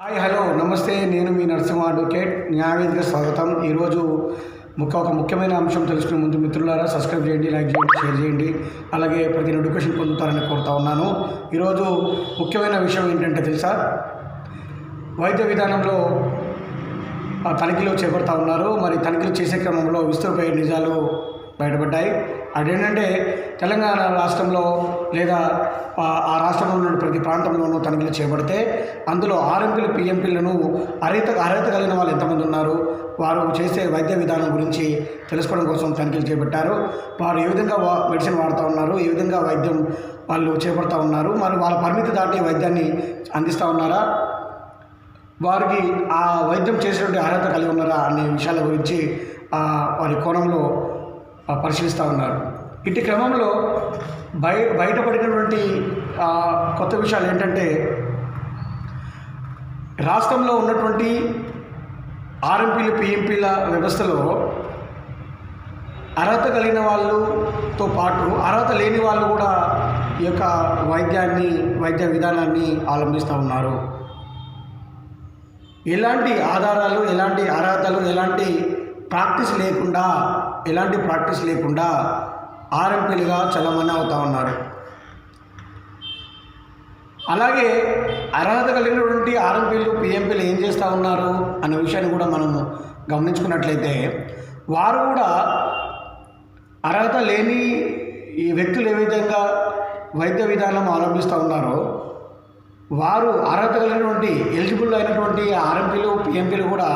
Hi hello నమస్తే. నేను మీ Narasimha advocate. న్యాయవేదిక స్వాగతం. ఈరోజు ఒక ముఖ్యమైన అంశం తెలుసుకునే ముందు మిత్రులారా సబ్స్క్రైబ్ చేయండి, లైక్ చేయండి, షేర్ చేయండి. అలాగే ప్రతి నోటిఫికేషన్ పొందుతారని కోరుతా ఉన్నాను. ఈరోజు ముఖ్యమైన విషయం ఏంటంటే తెలుసా, వైద్య విధానంలో తనిఖీలు చేపడతా ఉన్నారు. మరి తనిఖీలు చేసే క్రమంలో విస్తృతమైన నిజాలు బయటపడ్డాయి. అదేంటంటే తెలంగాణ రాష్ట్రంలో లేదా ఆ రాష్ట్రంలో ఉన్న ప్రతి ప్రాంతంలోనూ తనిఖీలు చేపడితే అందులో ఆర్ఎంపీలు పిఎంపీలను అర్హత కలిగిన వాళ్ళు ఎంతమంది ఉన్నారు, వారు చేసే వైద్య విధానం గురించి తెలుసుకోవడం కోసం తనిఖీలు చేపట్టారు. వారు ఏ విధంగా మెడిసిన్ వాడుతూ ఉన్నారు, ఏ విధంగా వైద్యం వాళ్ళు చేపడుతూ ఉన్నారు, మరి వాళ్ళ పరిమితి దాటి వైద్యాన్ని అందిస్తూ ఉన్నారా, వారికి ఆ వైద్యం చేసేటువంటి అర్హత కలిగి ఉన్నారా అనే విషయాల గురించి వారి కోణంలో పరిశీలిస్తూ ఉన్నారు. ఇటు క్రమంలో బయటపడినటువంటి కొత్త విషయాలు ఏంటంటే, రాష్ట్రంలో ఉన్నటువంటి ఆర్ఎంపీలు పిఎంపీల వ్యవస్థలో అర్హత కలిగిన వాళ్ళతో పాటు అర్హత లేని వాళ్ళు కూడా ఈ యొక్క వైద్య విధానాన్ని అవలంబిస్తూ ఉన్నారు. ఎలాంటి ఆధారాలు, ఎలాంటి అర్హతలు, ఎలాంటి ప్రాక్టీస్ లేకుండా ఆర్ఎంపీలుగా చలమణి అవుతూ ఉన్నారు. అలాగే అర్హత కలిగినటువంటి ఆర్ఎంపీలు పిఎంపీలు ఏం చేస్తూ ఉన్నారు అనే విషయాన్ని కూడా మనము గమనించుకున్నట్లయితే, వారు కూడా అర్హత లేని ఈ వ్యక్తులు ఏ విధంగా వైద్య విధానం అవలంబిస్తూ ఉన్నారో, వారు అర్హత కలిగినటువంటి ఎలిజిబుల్ అయినటువంటి ఆర్ఎంపీలు పిఎంపీలు కూడా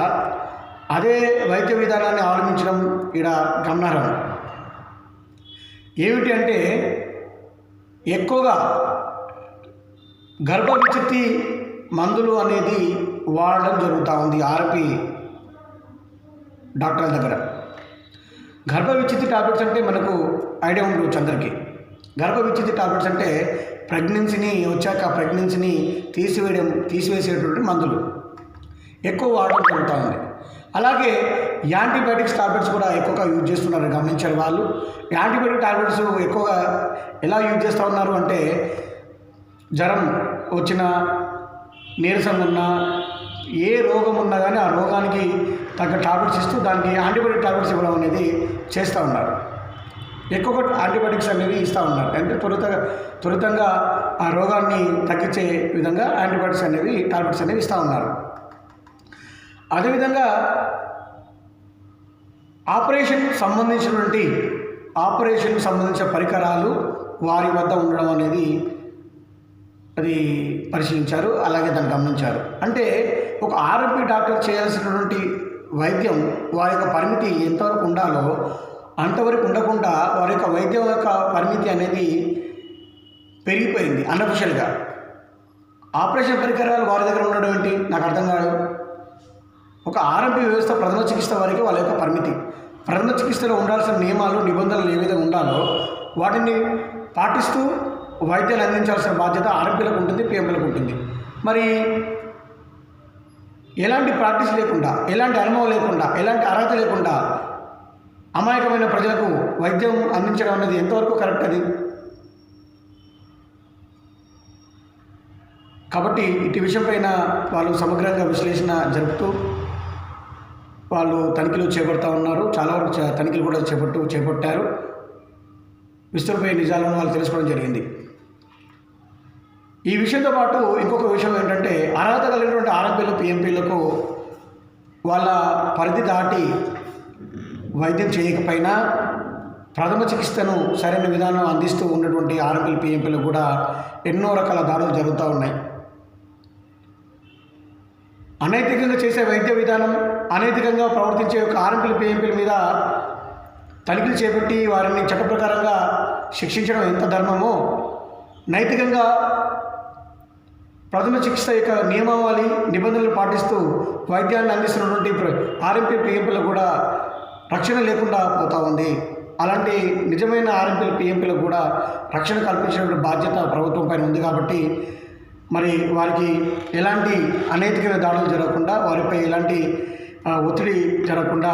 అదే వైద్య విధానాన్ని అవలంబించడం ఇక్కడ గమనార్హం. ఏమిటి అంటే, ఎక్కువగా గర్భ విచ్ఛిత్తి మందులు అనేది వాడడం జరుగుతూ ఉంది ఆర్ఎంపీ డాక్టర్ల దగ్గర. గర్భ విచ్ఛిత్తి టాబ్లెట్స్ అంటే మనకు ఐడియా ఉండవచ్చు అందరికీ. గర్భ విచ్ఛిత్తి టాబ్లెట్స్ అంటే ప్రెగ్నెన్సీని తీసివేసేటువంటి మందులు ఎక్కువ వాడడం జరుగుతూ ఉంది. అలాగే యాంటీబయాటిక్స్ టాబ్లెట్స్ కూడా ఎక్కువగా యూజ్ చేస్తున్నారు, గమనించారు వాళ్ళు. యాంటీబయాటిక్ టాబ్లెట్స్ ఎక్కువగా ఎలా యూజ్ చేస్తూ ఉన్నారు అంటే, జ్వరం వచ్చినా, నీరసం ఉన్నా, ఏ రోగం ఉన్నా కానీ ఆ రోగానికి తగ్గ టాబ్లెట్స్ ఇస్తూ దానికి యాంటీబయాటిక్ టాబ్లెట్స్ ఇవ్వడం అనేది చేస్తూ ఉన్నారు. ఎక్కువగా యాంటీబయాటిక్స్ అనేవి ఇస్తూ ఉన్నారు. అంటే త్వరితంగా ఆ రోగాన్ని తగ్గించే విధంగా టాబ్లెట్స్ అనేవి ఇస్తూ ఉన్నారు. అదేవిధంగా ఆపరేషన్కి సంబంధించిన పరికరాలు వారి వద్ద ఉండడం అనేది అది పరిశీలించారు, అలాగే దాన్ని గమనించారు. అంటే ఒక ఆర్ఎంపీ డాక్టర్ చేయాల్సినటువంటి వైద్యం వారి యొక్క పరిమితి ఎంతవరకు ఉండాలో అంతవరకు ఉండకుండా వారి యొక్క వైద్యం యొక్క పరిమితి అనేది పెరిగిపోయింది అన్అఫిషియల్గా. ఆపరేషన్ పరికరాలు వారి దగ్గర ఉండడం ఏంటి నాకు అర్థం కాదు. ఒక ఆర్ఎంపీ వ్యవస్థ ప్రథమ చికిత్స వారికి వాళ్ళ యొక్క పరిమితి, ప్రథమ చికిత్సలో ఉండాల్సిన నియమాలు, నిబంధనలు ఏ విధంగా ఉండాలో వాటిని పాటిస్తూ వైద్యాన్ని అందించాల్సిన బాధ్యత ఆర్ఎంపీలకు ఉంటుంది, పిఎంపీలకు ఉంటుంది. మరి ఎలాంటి ప్రాక్టీస్ లేకుండా, ఎలాంటి అనుభవం లేకుండా, ఎలాంటి అర్హత లేకుండా అమాయకమైన ప్రజలకు వైద్యం అందించడం అనేది ఎంతవరకు కరెక్ట్ అది? కాబట్టి ఇటు విషయం పైన వాళ్ళు సమగ్రంగా విశ్లేషణ జరుపుతూ వాళ్ళు తనిఖీలు చేపడుతూ ఉన్నారు. చాలా వరకు తనిఖీలు కూడా చేపట్టారు. విస్తృతమైన నిజాలను వాళ్ళు తెలుసుకోవడం జరిగింది. ఈ విషయంతో పాటు ఇంకొక విషయం ఏంటంటే, అర్హత కలిగినటువంటి ఆర్ఎంపీలు పిఎంపీలకు వాళ్ళ పరిధి దాటి వైద్యం చేయకపోయినా ప్రథమ చికిత్సను సరైన విధానం అందిస్తూ ఉన్నటువంటి ఆర్ఎంపీలు పిఎంపీలకు కూడా ఎన్నో రకాల దాడులు జరుగుతూ ఉన్నాయి. అనైతికంగా చేసే వైద్య విధానం, అనైతికంగా ప్రవర్తించే యొక్క ఆర్ఎంపీలు పిఎంపీల మీద తనిఖీలు చేపట్టి వారిని చట్ట ప్రకారంగా శిక్షించడం ఎంత ధర్మమో, నైతికంగా ప్రథమ చికిత్స యొక్క నియమావళి, నిబంధనలు పాటిస్తూ వైద్యాన్ని అందిస్తున్నటువంటి ఆర్ఎంపీ పిఎంపీలకు కూడా రక్షణ లేకుండా పోతూ ఉంది. అలాంటి నిజమైన ఆర్ఎంపీలు పిఎంపీలకు కూడా రక్షణ కల్పించినటువంటి బాధ్యత ప్రభుత్వం పైన ఉంది. కాబట్టి మరి వారికి ఎలాంటి అనైతికమైన దాడులు జరగకుండా, వారిపై ఎలాంటి ఒత్తిడి జరగకుండా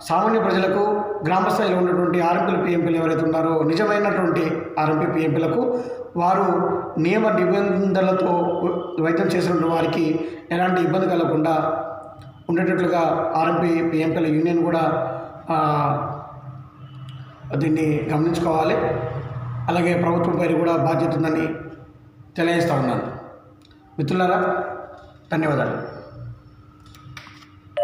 సామాన్య ప్రజలకు, గ్రామ స్థాయిలో ఉన్నటువంటి ఆర్ఎంపీలు పిఎంపీలు ఎవరైతే ఉన్నారో నిజమైనటువంటి ఆర్ఎంపీ పిఎంపీలకు వారు నియమ నిబంధనలతో వైద్యం చేసిన వారికి ఎలాంటి ఇబ్బంది కలగకుండా ఉండేటట్లుగా ఆర్ఎంపీ పిఎంపీల యూనియన్ కూడా దీన్ని గమనించుకోవాలి. అలాగే ప్రభుత్వం పైన కూడా బాధ్యత ఉందని తెలియజేస్తూ ఉన్నాను. మిత్రులారా, ధన్యవాదాలు.